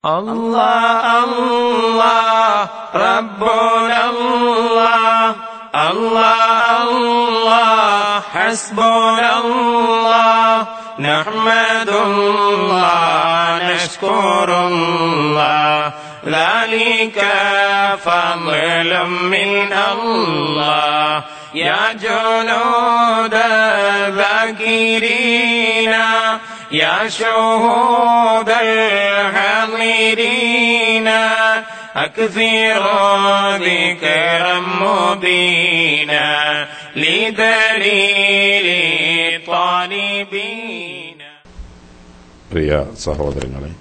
الله الله ربنا الله الله الله حسبنا الله نحمد الله نشكر الله ذلك فضل من الله يا جنود الذاكرين يا شهود الحاضرين أكثروا ذكرا مبينا لدليل الطالبين. പ്രിയ സഹോദരങ്ങളെ,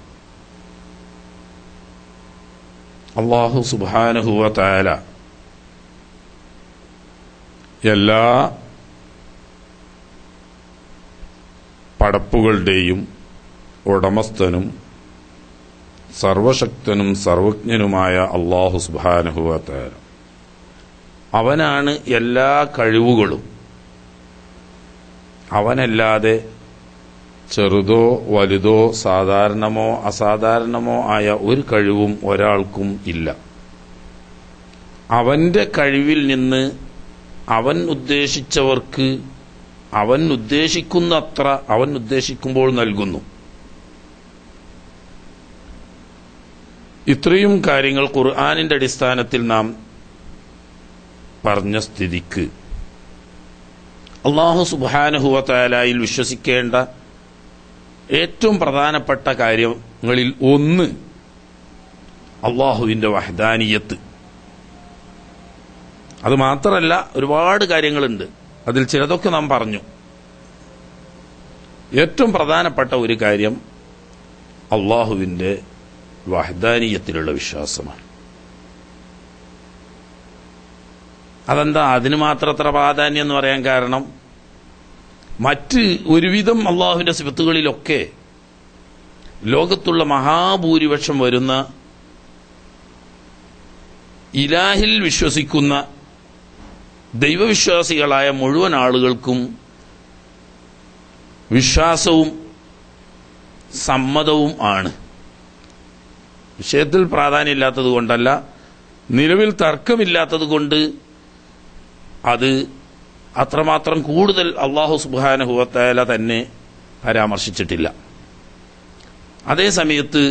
അല്ലാഹു സുബ്ഹാനഹു വ തആല എല്ലാ പടപ്പുകളുടെയും ഉടമസ്ഥനും സർവശക്തനും സർവജ്ഞനുമായ അല്ലാഹു സുബ്ഹാനഹു വ തആല അവനാണ് എല്ലാ കഴിവുകളും. അവനല്ലാതെ ചെറുതോ വലുതോ സാധാരണമോ അസാധാരണമോ ആയ ഒരു കഴിവും ഒരാൾക്കും ഇല്ല. അവന്റെ കഴിവിൽ നിന്ന് അവൻ ഉദ്ദേശിച്ചവർക്ക് അവൻ ഉദ്ദേശിക്കുന്നത്ര അവൻ ഉദ്ദേശിക്കുമ്പോൾ നൽകുന്നു. ഇത്രയും കാര്യങ്ങൾ ഖുർആനിന്റെ അടിസ്ഥാനത്തിൽ നാം പറഞ്ഞ സ്ഥിതിക്ക് അല്ലാഹു സുബ്ഹാനഹു വ തആലയിൽ വിശ്വസിക്കേണ്ട ഏറ്റവും പ്രധാനപ്പെട്ട കാര്യങ്ങളിൽ ഒന്ന് അല്ലാഹുവിന്റെ വഹ്ദാനിയത്ത്. അത് മാത്രമല്ല, ഒരുപാട് കാര്യങ്ങളുണ്ട്. അതിൽ ചിലതൊക്കെ നാം പറഞ്ഞു. ഏറ്റവും പ്രധാനപ്പെട്ട ഒരു കാര്യം അല്ലാഹുവിന്റെ വഹ്ദാനിയത്തിലുള്ള വിശ്വാസമാണ്. അതെന്താ അതിന് മാത്രത്ര പ്രാധാന്യം എന്ന് പറയാൻ കാരണം, മറ്റ് ഒരുവിധം അള്ളാഹുവിന്റെ സിഫത്തുകളിലൊക്കെ ലോകത്തുള്ള മഹാഭൂരിപക്ഷം വരുന്ന ഇലാഹിൽ വിശ്വസിക്കുന്ന ദൈവവിശ്വാസികളായ മുഴുവൻ ആളുകൾക്കും വിശ്വാസവും സമ്മതവും ആണ്. വിഷയത്തിൽ പ്രാധാന്യമില്ലാത്തത് കൊണ്ടല്ല, നിലവിൽ തർക്കമില്ലാത്തത് കൊണ്ട് അത് അത്രമാത്രം കൂടുതൽ അല്ലാഹു സുബ്ഹാനഹു വ തആല തന്നെ പരാമർശിച്ചിട്ടില്ല. അതേസമയത്ത്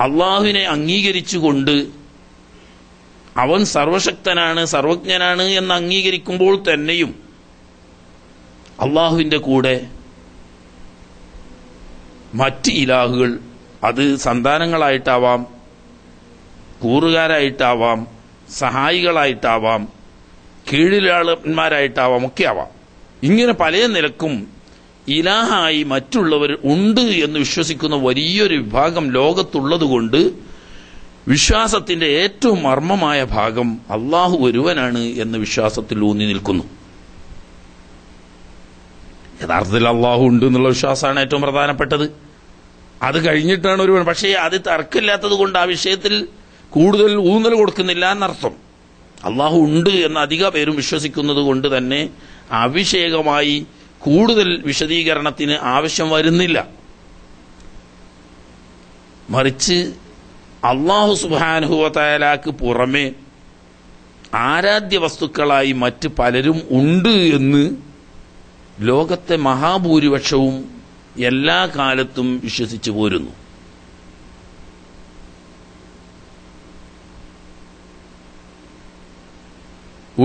അള്ളാഹുവിനെ അംഗീകരിച്ചുകൊണ്ട് അവൻ സർവശക്തനാണ് സർവജ്ഞനാണ് എന്ന് അംഗീകരിക്കുമ്പോൾ തന്നെയും അള്ളാഹുവിന്റെ കൂടെ മറ്റ് ഇലാഹുകൾ, അത് സന്താനങ്ങളായിട്ടാവാം, കൂറുകാരായിട്ടാവാം, സഹായികളായിട്ടാവാം, കീഴിലാളന്മാരായിട്ടാവാം, ഒക്കെ ആവാം. ഇങ്ങനെ പല നിലക്കും ഇലാഹായി മറ്റുള്ളവർ ഉണ്ട് എന്ന് വിശ്വസിക്കുന്ന വലിയൊരു വിഭാഗം ലോകത്തുള്ളതുകൊണ്ട് വിശ്വാസത്തിന്റെ ഏറ്റവും മർമ്മമായ ഭാഗം അള്ളാഹു ഒരുവനാണ് എന്ന വിശ്വാസത്തിൽ ഊന്നി നിൽക്കുന്നു. യഥാർത്ഥത്തിൽ അള്ളാഹു ഉണ്ട് എന്നുള്ള വിശ്വാസമാണ് ഏറ്റവും പ്രധാനപ്പെട്ടത്. അത് കഴിഞ്ഞിട്ടാണ് ഒരുവൻ. പക്ഷേ അത് തർക്കമില്ലാത്തത് കൊണ്ട് ആ വിഷയത്തിൽ കൂടുതൽ ഊന്നൽ കൊടുക്കുന്നില്ല എന്നർത്ഥം. അള്ളാഹു ഉണ്ട് എന്ന് അധിക പേരും വിശ്വസിക്കുന്നത് കൊണ്ട് തന്നെ അവിഷയകമായി കൂടുതൽ വിശദീകരണത്തിന് ആവശ്യം വരുന്നില്ല. മറിച്ച് അല്ലാഹു സുബ്ഹാനഹു വ തആലക്ക് പുറമെ ആരാധ്യ വസ്തുക്കളായി മറ്റ് പലരും ഉണ്ട് എന്ന് ലോകത്തെ മഹാഭൂരിപക്ഷവും എല്ലാ കാലത്തും വിശ്വസിച്ചു പോരുന്നു.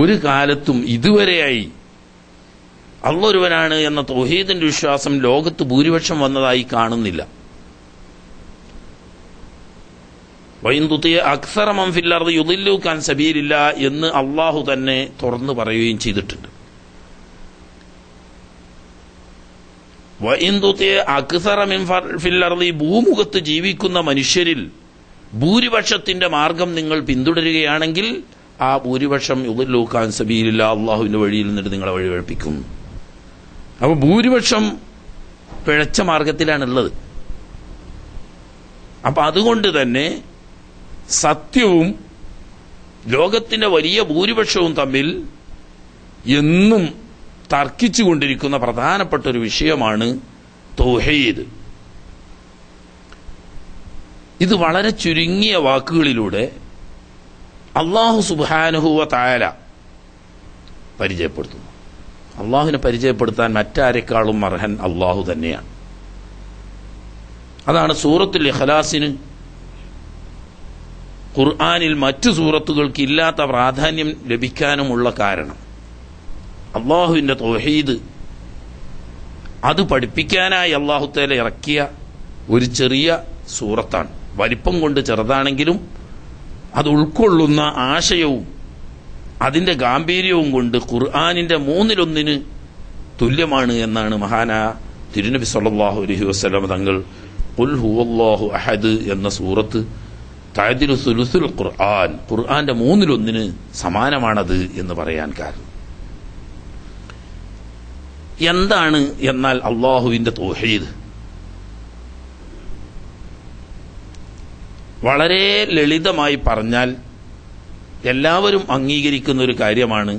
ഒരു കാലത്തും ഇതുവരെയായി അല്ലാഹു ഒരുവനാണ് എന്ന തൗഹീദിന്റെ വിശ്വാസം ലോകത്ത് ഭൂരിപക്ഷം വന്നതായി കാണുന്നില്ല. അക്സറ മൻ ഫിൽ അർദി യുദില്ലുക അൻ സബീലില്ലാഹ് എന്ന് അള്ളാഹു തന്നെ തുറന്നു പറയുകയും ചെയ്തിട്ടുണ്ട്. അക്സറ മിൻ ഫിൽ അർദി ഭൂമുഖത്ത് ജീവിക്കുന്ന മനുഷ്യരിൽ ഭൂരിപക്ഷത്തിന്റെ മാർഗം നിങ്ങൾ പിന്തുടരുകയാണെങ്കിൽ ആ ഭൂരിപക്ഷം യുദില്ലുക അൻ സബീലില്ലാഹ് അള്ളാഹുവിന്റെ വഴിയിൽ നിന്നിട്ട് നിങ്ങളെ വഴിപഴിപ്പിക്കും. അപ്പൊ ഭൂരിപക്ഷം പിഴച്ച മാർഗത്തിലാണുള്ളത്. അപ്പൊ അതുകൊണ്ട് തന്നെ സത്യവും ലോകത്തിന്റെ വലിയ ഭൂരിപക്ഷവും തമ്മിൽ എന്നും തർക്കിച്ചുകൊണ്ടിരിക്കുന്ന പ്രധാനപ്പെട്ട ഒരു വിഷയമാണ് തൗഹീദ്. ഇത് വളരെ ചുരുങ്ങിയ വാക്കുകളിലൂടെ അല്ലാഹു സുബ്ഹാനഹു വ തആല പരിചയപ്പെടുത്തുന്നു. അള്ളാഹുവിനെ പരിചയപ്പെടുത്താൻ മറ്റാരെക്കാളും അർഹൻ അള്ളാഹു തന്നെയാണ്. അതാണ് സൂറത്തുൽ ഇഖ്ലാസിന് ഖുർആനിൽ മറ്റു സൂറത്തുകൾക്ക് ഇല്ലാത്ത പ്രാധാന്യം ലഭിക്കാനുമുള്ള കാരണം. അള്ളാഹുവിന്റെ തൗഹീദ് അത് പഠിപ്പിക്കാനായി അല്ലാഹു തആല ഇറക്കിയ ഒരു ചെറിയ സൂറത്താണ്. വലിപ്പം കൊണ്ട് ചെറുതാണെങ്കിലും അത് ഉൾക്കൊള്ളുന്ന ആശയവും അതിന്റെ ഗാംഭീര്യവും കൊണ്ട് ഖുർആനിന്റെ 1/3 തുല്യമാണ് എന്നാണ് മഹാനായ തിരുനബി സല്ലല്ലാഹു അലൈഹി വസല്ലം തങ്ങൾ ഖുൽ ഹുവല്ലാഹു അഹദ് എന്ന സൂറത്ത് തഅദിലു സുലുസുൽ ഖുർആൻ, ഖുർആന്റെ 1/3 സമാനമാണത് എന്ന് പറയാൻ കാരണം. എന്താണ് എന്നാൽ അള്ളാഹുവിന്റെ തൗഹീദ്? വളരെ ലളിതമായി പറഞ്ഞാൽ എല്ലാവരും അംഗീകരിക്കുന്ന ഒരു കാര്യമാണ്.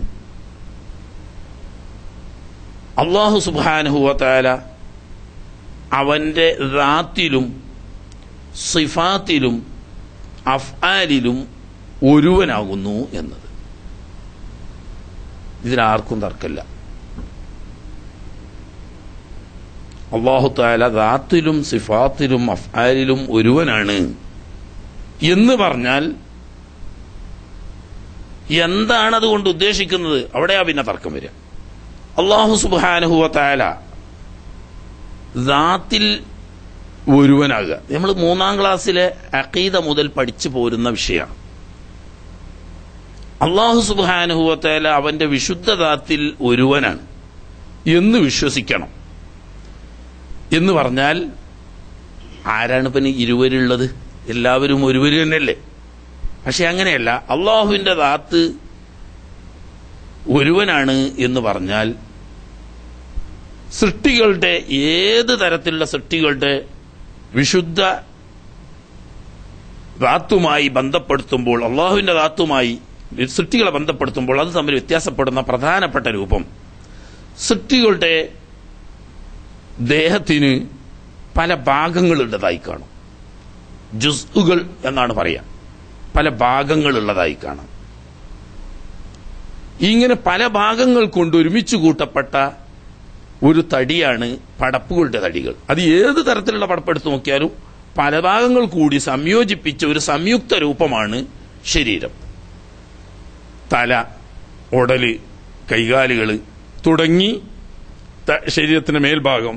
അല്ലാഹു സുബ്ഹാനഹു വ തആല അവന്റെ ദാത്തിലും സിഫാത്തിലും അഫ്ആലിലും ഒരുവനാകുന്നു എന്നത്. ഇതിലാർക്കും തർക്കമില്ല. അല്ലാഹു തആല ദാത്തിലും സിഫാത്തിലും അഫ്ആലിലും ഒരുവനാണ് എന്ന് പറഞ്ഞാൽ എന്താണ് അതുകൊണ്ട് ഉദ്ദേശിക്കുന്നത്? അവിടെയാ പിന്നെ തർക്കം വരിക. അല്ലാഹു സുബ്ഹാനഹു വ തആല ദാത്തിൽ ഒരുവനാകുക നമ്മൾ 3-ാം ക്ലാസ്സിലെ അഖീദ മുതൽ പഠിച്ചു പോരുന്ന വിഷയമാണ്. അല്ലാഹു സുബ്ഹാനഹു വ തആല അവന്റെ വിശുദ്ധ ദാത്തിൽ ഒരുവനാണ് എന്ന് വിശ്വസിക്കണം. എന്ന് പറഞ്ഞാൽ ആരാണ് പിന്നെ ഇരുവരുള്ളത്? എല്ലാവരും ഒരുവര് തന്നെയല്ലേ? പക്ഷെ അങ്ങനെയല്ല. അള്ളാഹുവിന്റെ ദാത്ത് ഒരുവനാണ് എന്ന് പറഞ്ഞാൽ സൃഷ്ടികളുടെ ഏത് തരത്തിലുള്ള സൃഷ്ടികളുടെ വിശുദ്ധ ദാത്തുമായി ബന്ധപ്പെടുത്തുമ്പോൾ, അള്ളാഹുവിന്റെ ദാത്തുമായി സൃഷ്ടികളെ ബന്ധപ്പെടുത്തുമ്പോൾ അത് തമ്മിൽ വ്യത്യാസപ്പെടുന്ന പ്രധാനപ്പെട്ട രൂപം, സൃഷ്ടികളുടെ ദേഹത്തിന് പല ഭാഗങ്ങളുള്ളതായി കാണും. ജുസ്ഉകൾ എന്നാണ് പറയാ. പല ഭാഗങ്ങളുള്ളതായി കാണാം. ഇങ്ങനെ പല ഭാഗങ്ങൾ കൊണ്ട് ഒരുമിച്ച് കൂട്ടപ്പെട്ട ഒരു തടിയാണ് പടപ്പുകളുടെ തടികൾ. അത് ഏത് തരത്തിലുള്ള പടപ്പെടുത്ത് നോക്കിയാലും പല ഭാഗങ്ങൾ കൂടി സംയോജിപ്പിച്ച ഒരു സംയുക്ത രൂപമാണ് ശരീരം. തല, ഉടല്, കൈകാലുകൾ തുടങ്ങി ശരീരത്തിന്റെ മേൽഭാഗം,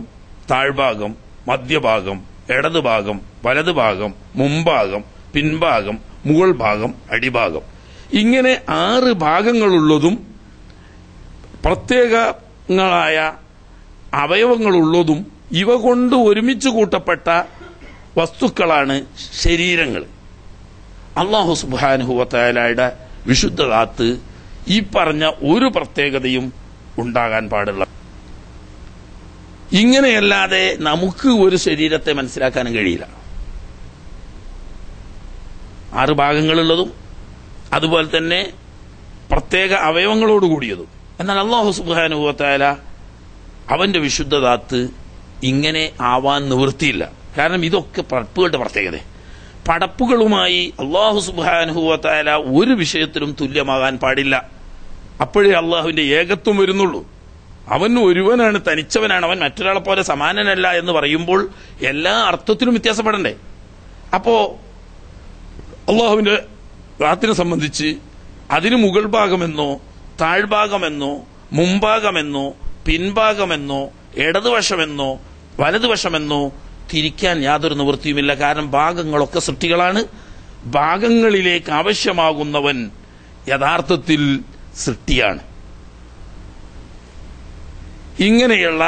താഴ്ഭാഗം, മധ്യഭാഗം, ഇടതുഭാഗം, വലതുഭാഗം, മുൻഭാഗം, പിൻഭാഗം, മുകൾ ഭാഗം, അടിഭാഗം, ഇങ്ങനെ 6 ഭാഗങ്ങളുള്ളതും പ്രത്യേകങ്ങളായ അവയവങ്ങളുള്ളതും ഇവ കൊണ്ട് ഒരുമിച്ച് കൂട്ടപ്പെട്ട വസ്തുക്കളാണ് ശരീരങ്ങൾ. അല്ലാഹു സുബ്ഹാനഹു വ തആലയുടെ വിശുദ്ധ ദാത്ത് ഈ പറഞ്ഞ ഒരു പ്രത്യേകതയും ഉണ്ടാകാൻ പാടില്ല. ഇങ്ങനെയല്ലാതെ നമുക്ക് ഒരു ശരീരത്തെ മനസ്സിലാക്കാനും കഴിയില്ല. 6 ഭാഗങ്ങളുള്ളതും അതുപോലെ തന്നെ പ്രത്യേക അവയവങ്ങളോടുകൂടിയതും. എന്നാൽ അല്ലാഹു സുബ്ഹാനഹു വ തആല അവന്റെ വിശുദ്ധ ദാത്ത് ഇങ്ങനെ ആവാൻ നിവൃത്തിയില്ല. കാരണം ഇതൊക്കെ പടപ്പുകളുടെ പ്രത്യേകത. പടപ്പുകളുമായി അല്ലാഹു സുബ്ഹാനഹു വ തആല ഒരു വിഷയത്തിലും തുല്യമാകാൻ പാടില്ല. അപ്പോഴേ അള്ളാഹുവിന്റെ ഏകത്വം വരുന്നുള്ളൂ. അവൻ ഒരുവനാണ്, തനിച്ചവനാണ്, അവൻ മറ്റൊരാളെ പോലെ സമാനനല്ല എന്ന് പറയുമ്പോൾ എല്ലാ അർത്ഥത്തിലും വ്യത്യാസപ്പെടണ്ടേ? അപ്പോ അള്ളാഹുവിന്റെ ദാത്തിനെ സംബന്ധിച്ച് അതിന് മുകൾ ഭാഗമെന്നോ താഴ്ഭാഗമെന്നോ മുൻഭാഗമെന്നോ പിൻഭാഗമെന്നോ ഇടതുവശമെന്നോ വലതുവശമെന്നോ തിരിക്കാൻ യാതൊരു നിവൃത്തിയുമില്ല. കാരണം ഭാഗങ്ങളൊക്കെ സൃഷ്ടികളാണ്. ഭാഗങ്ങളിലേക്ക് ആവശ്യമാകുന്നവൻ യഥാർത്ഥത്തിൽ സൃഷ്ടിയാണ്. ഇങ്ങനെയുള്ള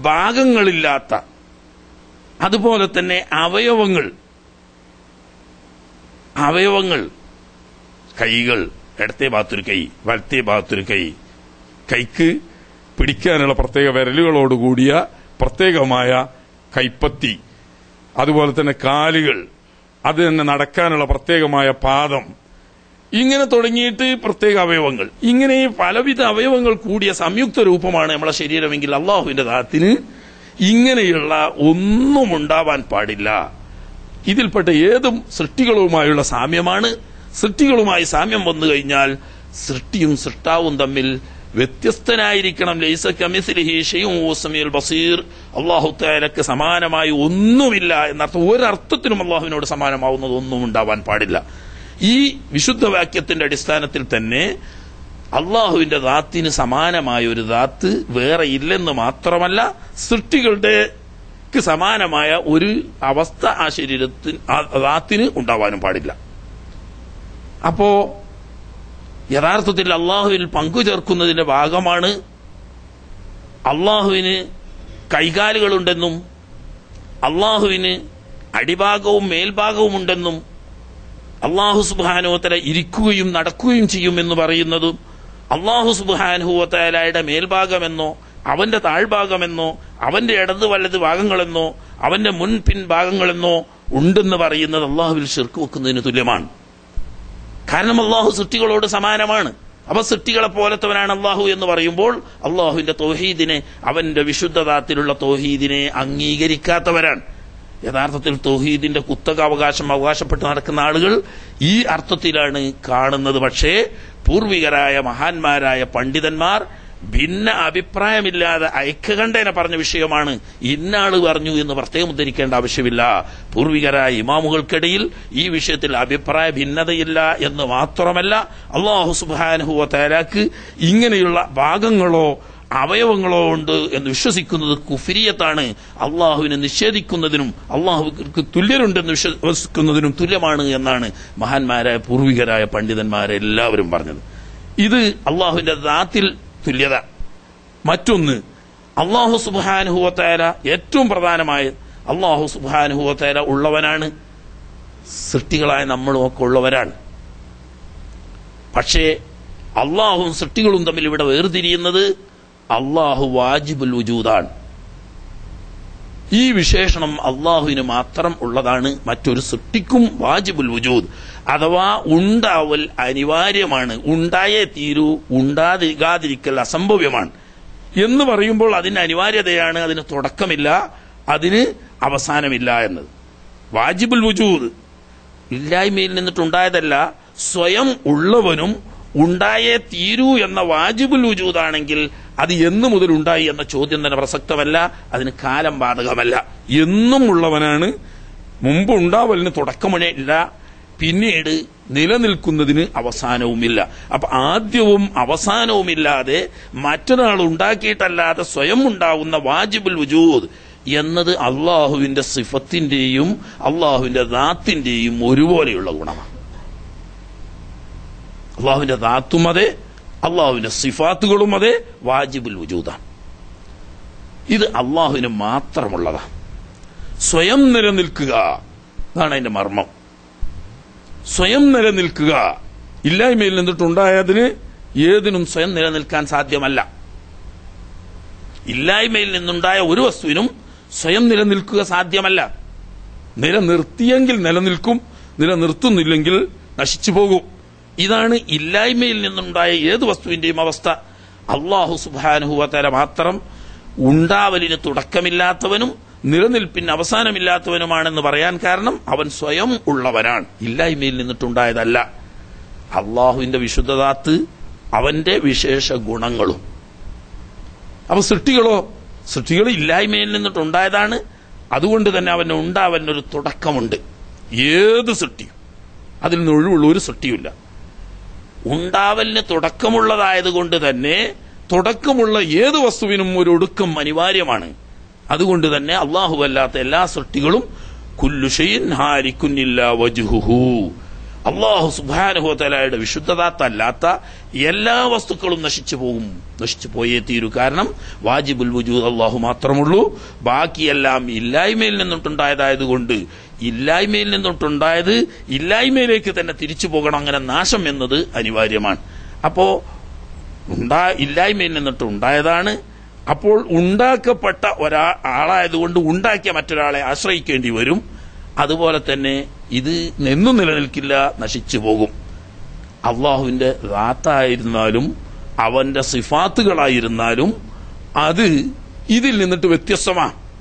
ഭാഗങ്ങളില്ലാത്ത, അതുപോലെ തന്നെ അവയവങ്ങൾ, കൈകൾ, ഇടത്തെ ഭാഗത്തൊരു കൈ, വലത്തെ ഭാഗത്തൊരു കൈ, കൈക്ക് പിടിക്കാനുള്ള പ്രത്യേക വിരലുകളോടുകൂടിയ പ്രത്യേകമായ കൈപ്പത്തി, അതുപോലെ തന്നെ കാലുകൾ, അത് തന്നെ നടക്കാനുള്ള പ്രത്യേകമായ പാദം, ഇങ്ങനെ തുടങ്ങിയിട്ട് പ്രത്യേക അവയവങ്ങൾ, ഇങ്ങനെ പലവിധ അവയവങ്ങൾ കൂടിയ സംയുക്ത രൂപമാണ് നമ്മളെ ശരീരമെങ്കിൽ അള്ളാഹുവിന്റെ ദാത്തിന് ഇങ്ങനെയുള്ള ഒന്നും ഉണ്ടാവാൻ പാടില്ല. ഇതിൽപ്പെട്ട ഏതും സൃഷ്ടികളുമായുള്ള സാമ്യമാണ്. സൃഷ്ടികളുമായി സാമ്യം വന്നു കഴിഞ്ഞാൽ സൃഷ്ടിയും സൃഷ്ടാവും തമ്മിൽ വ്യത്യസ്തനായിരിക്കണം. ലൈസ കമിസ്ലിഹി ശൈഉൻ വഹുവ സമീഉൽ ബസീർ. അല്ലാഹു തആലക്ക് സമാനമായി ഒന്നുമില്ല എന്നർത്ഥം. ഒരർത്ഥത്തിനും അല്ലാഹുവിനോട് സമാനമാവുന്നത് ഒന്നും ഉണ്ടാവാൻ പാടില്ല. ഈ വിശുദ്ധ വാക്യത്തിന്റെ അടിസ്ഥാനത്തിൽ തന്നെ അള്ളാഹുവിന്റെ ദാത്തിന് സമാനമായ ഒരു ദാത്ത് വേറെ ഇല്ലെന്ന് മാത്രമല്ല, സൃഷ്ടികളുടെ സമാനമായ ഒരു അവസ്ഥ ആ ശരീരത്തിന് ദാത്തിന് ഉണ്ടാവാനും പാടില്ല. അപ്പോ യഥാർത്ഥത്തിൽ അള്ളാഹുവിൽ പങ്കുചേർക്കുന്നതിന്റെ ഭാഗമാണ് അള്ളാഹുവിന് കൈകാലുകളുണ്ടെന്നും അള്ളാഹുവിന് അടിഭാഗവും മേൽഭാഗവും ഉണ്ടെന്നും അള്ളാഹു സുബ്ഹാനഹു വ തആല ഇരിക്കുകയും നടക്കുകയും ചെയ്യുമെന്ന് പറയുന്നതും അള്ളാഹു സുബ്ഹാനഹു വ തആലയുടെ മേൽഭാഗമെന്നോ അവന്റെ താഴ്ഭാഗമെന്നോ അവന്റെ ഇടത് വലത് ഭാഗങ്ങളെന്നോ അവന്റെ മുൻ പിൻ ഭാഗങ്ങളെന്നോ ഉണ്ടെന്ന് പറയുന്നത് അള്ളാഹുവിൽ ശിർക്ക് വെക്കുന്നതിന് തുല്യമാണ്. കാരണം അള്ളാഹു സൃഷ്ടികളോട് സമാനമാണ്. അപ്പൊ സൃഷ്ടികളെ പോലത്തവനാണ് അള്ളാഹു എന്ന് പറയുമ്പോൾ അള്ളാഹുവിന്റെ തൗഹീദിനെ, അവന്റെ വിശുദ്ധതാത്തിലുള്ള തൗഹീദിനെ അംഗീകരിക്കാത്തവരാണ്. യഥാർത്ഥത്തിൽ തൗഹീദിന്റെ കുത്തക അവകാശപ്പെട്ട് നടക്കുന്ന ആളുകൾ ഈ അർത്ഥത്തിലാണ് കാണുന്നത്. പക്ഷേ പൂർവികരായ മഹാന്മാരായ പണ്ഡിതന്മാർ ഭിന്ന അഭിപ്രായമില്ലാതെ ഐക്യകണ്ഠേന പറഞ്ഞ വിഷയമാണ്. ഇന്നാള് പറഞ്ഞു എന്ന് പ്രത്യേകം ഉദ്ധരിക്കേണ്ട ആവശ്യമില്ല. പൂർവികരായ ഇമാമുകൾക്കിടയിൽ ഈ വിഷയത്തിൽ അഭിപ്രായ ഭിന്നതയില്ല എന്ന് മാത്രമല്ല, അല്ലാഹു സുബ്ഹാനഹു വ തആലക്ക് ഇങ്ങനെയുള്ള ഭാഗങ്ങളോ അവയവങ്ങളോ ഉണ്ട് എന്ന് വിശ്വസിക്കുന്നത് കുഫ്രിയത്താണ്. അള്ളാഹുവിനെ നിഷേധിക്കുന്നതിനും അള്ളാഹുക്ക് തുല്യരുണ്ടെന്ന് വിശ്വസിക്കുന്നതിനും തുല്യമാണ് എന്നാണ് മഹാന്മാരായ പൂർവികരായ പണ്ഡിതന്മാരെല്ലാവരും പറഞ്ഞത്. ഇത് അള്ളാഹുവിന്റെ ദാത്തിൽ തുല്യത. മറ്റൊന്ന്, അല്ലാഹു സുബ്ഹാനഹു വ തആല ഏറ്റവും പ്രധാനമായ അല്ലാഹു സുബ്ഹാനഹു വ തആല ഉള്ളവനാണ്, സൃഷ്ടികളായ നമ്മളും ഒക്കെ ഉള്ളവരാണ്. പക്ഷേ അള്ളാഹുവും സൃഷ്ടികളും തമ്മിൽ ഇവിടെ വേർതിരിയുന്നത് അള്ളാഹു വാജിബുൽ വുജൂദാണ്. ഈ വിശേഷണം അള്ളാഹുവിന് മാത്രം ഉള്ളതാണ്, മറ്റൊരു സൃഷ്ടിക്കും വാജിബുൽ വുജൂദ് അഥവാ ഉണ്ടാവൽ അനിവാര്യമാണ്. ഉണ്ടായേ തീരൂ, ഉണ്ടാകാതിരിക്കൽ അസംഭവ്യമാണ് എന്ന് പറയുമ്പോൾ അതിന് അനിവാര്യതയാണ്, അതിന് തുടക്കമില്ല, അതിന് അവസാനമില്ല എന്നത്. വാജിബുൽ വുജൂദ് ഇല്ലായ്മയിൽ നിന്നിട്ടുണ്ടായതല്ല, സ്വയം ഉള്ളവനും ഉണ്ടായേ തീരൂ എന്ന വാജിബുൽ വുജൂദാണെങ്കിൽ അത് എന്നു മുതൽ ഉണ്ടായി എന്ന ചോദ്യം തന്നെ പ്രസക്തമല്ല, അതിന് കാലം ബാധകമല്ല. എന്നും ഉള്ളവനാണ്, മുമ്പ് ഉണ്ടാവലിന് തുടക്കമേ ഇല്ല, പിന്നീട് നിലനിൽക്കുന്നതിന് അവസാനവുമില്ല. അപ്പൊ ആദ്യവും അവസാനവുമില്ലാതെ മറ്റൊരാൾ ഉണ്ടാക്കിയിട്ടല്ലാതെ സ്വയം ഉണ്ടാവുന്ന വാജിബുൽ വുജൂദ് എന്നത് അള്ളാഹുവിന്റെ സിഫത്തിന്റെയും അള്ളാഹുവിന്റെ ദാത്തിന്റെയും ഒരുപോലെയുള്ള ഗുണമാണ്. അള്ളാഹുവിന്റെ ദാത്തും അതെ, അള്ളാഹുവിന്റെ സിഫാത്തുകളും അതെ, വാജിബുൽ വുജൂദാണ്. ഇത് അള്ളാഹുവിന് മാത്രമുള്ളതാണ്. സ്വയം നിലനിൽക്കുക, അതാണ് അതിന്റെ മർമ്മം. സ്വയം നിലനിൽക്കുക, ഇല്ലായ്മയിൽ നിന്നിട്ടുണ്ടായതിന് ഏതിനും സ്വയം നിലനിൽക്കാൻ സാധ്യമല്ല. ഇല്ലായ്മയിൽ നിന്നുണ്ടായ ഒരു വസ്തുവിനും സ്വയം നിലനിൽക്കുക സാധ്യമല്ല. നിലനിർത്തിയെങ്കിൽ നിലനിൽക്കും, നിലനിർത്തുന്നില്ലെങ്കിൽ നശിച്ചു പോകും. ഇതാണ് ഇല്ലായ്മയിൽ നിന്നുണ്ടായ ഏത് വസ്തുവിന്റെയും അവസ്ഥ. അല്ലാഹു സുബ്ഹാനഹു വ തആല മാത്രം ഉണ്ടാവലിന് തുടക്കമില്ലാത്തവനും നിലനിൽപ്പിന് അവസാനമില്ലാത്തവനുമാണെന്ന് പറയാൻ കാരണം അവൻ സ്വയം ഉള്ളവനാണ്, ഇല്ലായ്മയിൽ നിന്നിട്ടുണ്ടായതല്ല. അള്ളാഹുവിന്റെ വിശുദ്ധദാത്ത് അവന്റെ വിശേഷ ഗുണങ്ങളും. അപ്പൊ സൃഷ്ടികൾ ഇല്ലായ്മയിൽ നിന്നിട്ടുണ്ടായതാണ്. അതുകൊണ്ട് തന്നെ അവന് ഉണ്ടാവലിനൊരു തുടക്കമുണ്ട്. ഏത് സൃഷ്ടിയും, അതിൽ നിന്ന് ഒഴിവുള്ള ഒരു സൃഷ്ടിയുമില്ല. ഉണ്ടാവലിന് തുടക്കമുള്ളതായതുകൊണ്ട് തന്നെ തുടക്കമുള്ള ഏത് വസ്തുവിനും ഒരു ഒടുക്കം അനിവാര്യമാണ്. അതുകൊണ്ട് തന്നെ അല്ലാഹു അല്ലാത്ത എല്ലാ സൃഷ്ടികളും കുല്ലു ഷൈഇൻ ഹാരികുൻ ഇല്ലാ വജ്ഹുഹു, അല്ലാഹു സുബ്ഹാനഹു വ തആലയുടെ വിശുദ്ധതാത്തല്ലാത്ത എല്ലാ വസ്തുക്കളും നശിച്ചു പോയേ തീരൂ. കാരണം വാജിബുൽ വുജൂദ് അല്ലാഹു മാത്രമുള്ളൂ. ബാക്കിയെല്ലാം ഇല്ലായ്മയിൽ നിന്നിട്ടുണ്ടായതായതുകൊണ്ട് ഇല്ലായ്മയിൽ നിന്നിട്ടുണ്ടായത് ഇല്ലായ്മയിലേക്ക് തന്നെ തിരിച്ചു പോകണം. അങ്ങനെ നാശം എന്നത് അനിവാര്യമാണ്. അപ്പോ ഇല്ലായ്മയിൽ നിന്നിട്ടുണ്ടായതാണ്. അപ്പോൾ ഉണ്ടാക്കപ്പെട്ട ആളായതുകൊണ്ട് ഉണ്ടാക്കിയ മറ്റൊരാളെ ആശ്രയിക്കേണ്ടി വരും. അതുപോലെ തന്നെ ഇത് എന്നും നിലനിൽക്കില്ല, നശിച്ചു പോകും. അള്ളാഹുവിന്റെ ദാത്തായിരുന്നാലും അവന്റെ സിഫാത്തുകളായിരുന്നാലും അത് ഇതിൽ നിന്നിട്ട് വ്യത്യസ്തമാണ്.